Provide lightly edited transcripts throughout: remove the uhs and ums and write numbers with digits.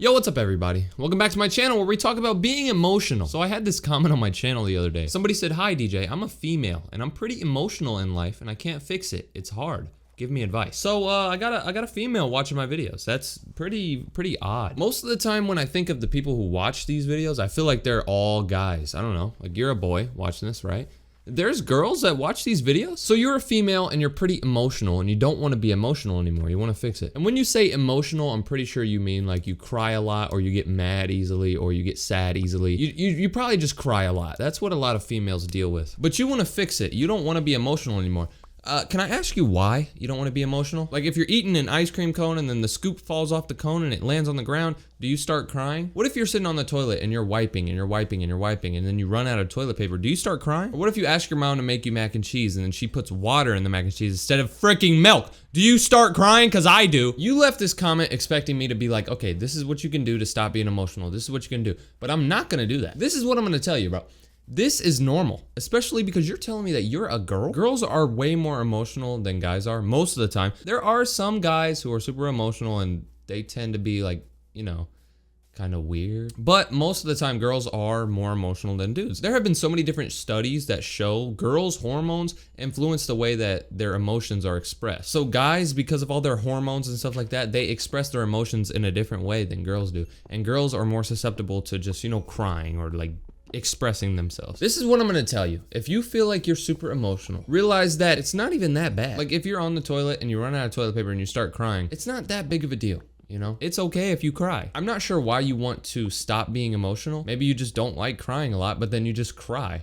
Yo, what's up everybody? Welcome back to my channel where we talk about being emotional. So I had this comment on my channel the other day. Somebody said, "Hi DJ, I'm a female and I'm pretty emotional in life and I can't fix it. It's hard. Give me advice." So I got a female watching my videos. That's pretty odd. Most of the time when I think of the people who watch these videos, I feel like they're all guys. I don't know, like you're a boy watching this, right? There's girls that watch these videos. So you're a female and you're pretty emotional and you don't want to be emotional anymore. You want to fix it. And when you say emotional, I'm pretty sure you mean like you cry a lot or you get mad easily or you get sad easily. You probably just cry a lot. That's what a lot of females deal with. But you want to fix it. You don't want to be emotional anymore. Can I ask you why you don't want to be emotional? Like if you're eating an ice cream cone and then the scoop falls off the cone and it lands on the ground, do you start crying? What if you're sitting on the toilet and you're wiping and you're wiping and you're wiping and then you run out of toilet paper? Do you start crying? Or what if you ask your mom to make you mac and cheese and then she puts water in the mac and cheese instead of freaking milk? Do you start crying? Cause I do. You left this comment expecting me to be like, okay, this is what you can do to stop being emotional. This is what you can do. But I'm not gonna do that. This is what I'm gonna tell you, bro. This is normal, especially because you're telling me that you're a girl. Girls are way more emotional than guys are most of the time. There are some guys who are super emotional and they tend to be like, you know, kind of weird. But most of the time, girls are more emotional than dudes. There have been so many different studies that show girls' hormones influence the way that their emotions are expressed. So guys, because of all their hormones and stuff like that, they express their emotions in a different way than girls do. And girls are more susceptible to just, you know, crying or like expressing themselves. This is what I'm gonna tell you. If you feel like you're super emotional, realize that it's not even that bad. Like if you're on the toilet and you run out of toilet paper and you start crying, it's not that big of a deal. You know, it's okay if you cry. I'm not sure why you want to stop being emotional. Maybe you just don't like crying a lot, but then you just cry.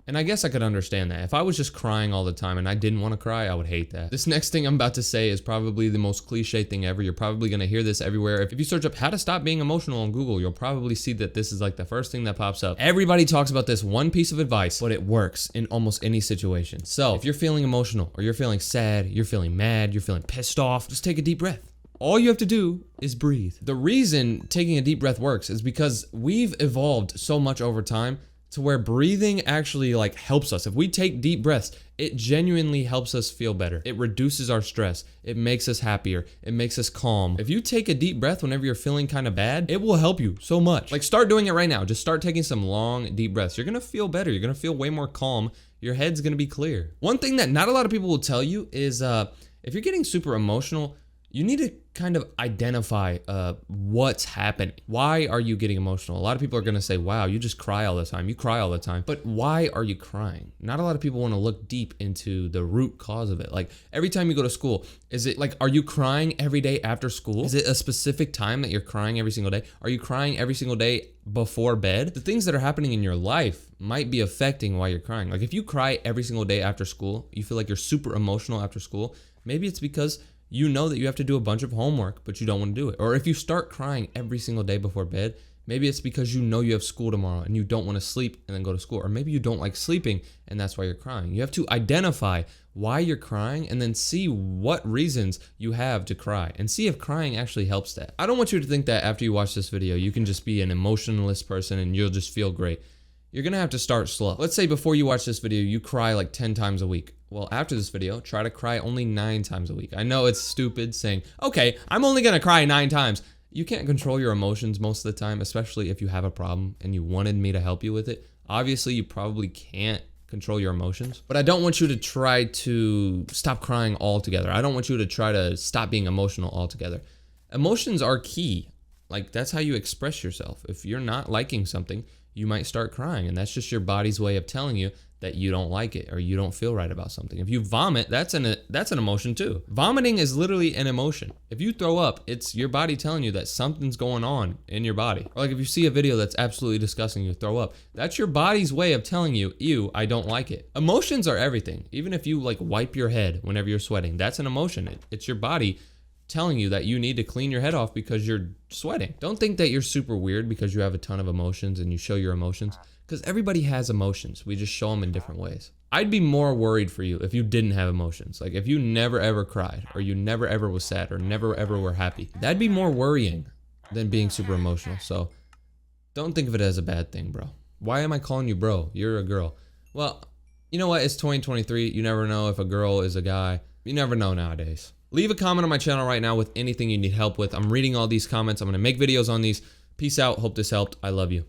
And I guess I could understand that. If I was just crying all the time and I didn't want to cry, I would hate that. This next thing I'm about to say is probably the most cliche thing ever. You're probably gonna hear this everywhere. If you search up how to stop being emotional on Google, you'll probably see that this is like the first thing that pops up. Everybody talks about this one piece of advice, but it works in almost any situation. So if you're feeling emotional or you're feeling sad, you're feeling mad, you're feeling pissed off, just take a deep breath. All you have to do is breathe. The reason taking a deep breath works is because we've evolved so much over time to where breathing actually like helps us. If we take deep breaths, it genuinely helps us feel better. It reduces our stress. It makes us happier. It makes us calm. If you take a deep breath whenever you're feeling kind of bad, it will help you so much. Like start doing it right now. Just start taking some long, deep breaths. You're gonna feel better. You're gonna feel way more calm. Your head's gonna be clear. One thing that not a lot of people will tell you is if you're getting super emotional, you need to kind of identify what's happening. Why are you getting emotional? A lot of people are gonna say, wow, you just cry all the time. You cry all the time. But why are you crying? Not a lot of people wanna look deep into the root cause of it. Like every time you go to school, is it like, are you crying every day after school? Is it a specific time that you're crying every single day? Are you crying every single day before bed? The things that are happening in your life might be affecting why you're crying. Like if you cry every single day after school, you feel like you're super emotional after school, maybe it's because you know that you have to do a bunch of homework, but you don't want to do it. Or if you start crying every single day before bed, maybe it's because you know you have school tomorrow and you don't want to sleep and then go to school. Or maybe you don't like sleeping and that's why you're crying. You have to identify why you're crying and then see what reasons you have to cry and see if crying actually helps that. I don't want you to think that after you watch this video, you can just be an emotionless person and you'll just feel great. You're gonna have to start slow. Let's say before you watch this video, you cry like 10 times a week. Well, after this video, try to cry only 9 times a week. I know it's stupid saying, okay, I'm only gonna cry 9 times. You can't control your emotions most of the time, especially if you have a problem and you wanted me to help you with it. Obviously, you probably can't control your emotions, but I don't want you to try to stop crying altogether. I don't want you to try to stop being emotional altogether. Emotions are key. Like that's how you express yourself. If you're not liking something, you might start crying, and that's just your body's way of telling you that you don't like it or you don't feel right about something. If you vomit, that's an emotion too. Vomiting is literally an emotion. If you throw up, it's your body telling you that something's going on in your body. Or like if you see a video that's absolutely disgusting, you throw up. That's your body's way of telling you, ew, I don't like it. Emotions are everything. Even if you like wipe your head whenever you're sweating, that's an emotion. It's your body telling you that you need to clean your head off because you're sweating. Don't think that you're super weird because you have a ton of emotions and you show your emotions, because everybody has emotions. We just show them in different ways. I'd be more worried for you if you didn't have emotions. Like if you never ever cried or you never ever was sad or never ever were happy. That'd be more worrying than being super emotional. So don't think of it as a bad thing, bro. Why am I calling you bro? You're a girl. Well, you know what? It's 2023. You never know if a girl is a guy. You never know nowadays. Leave a comment on my channel right now with anything you need help with. I'm reading all these comments. I'm going to make videos on these. Peace out. Hope this helped. I love you.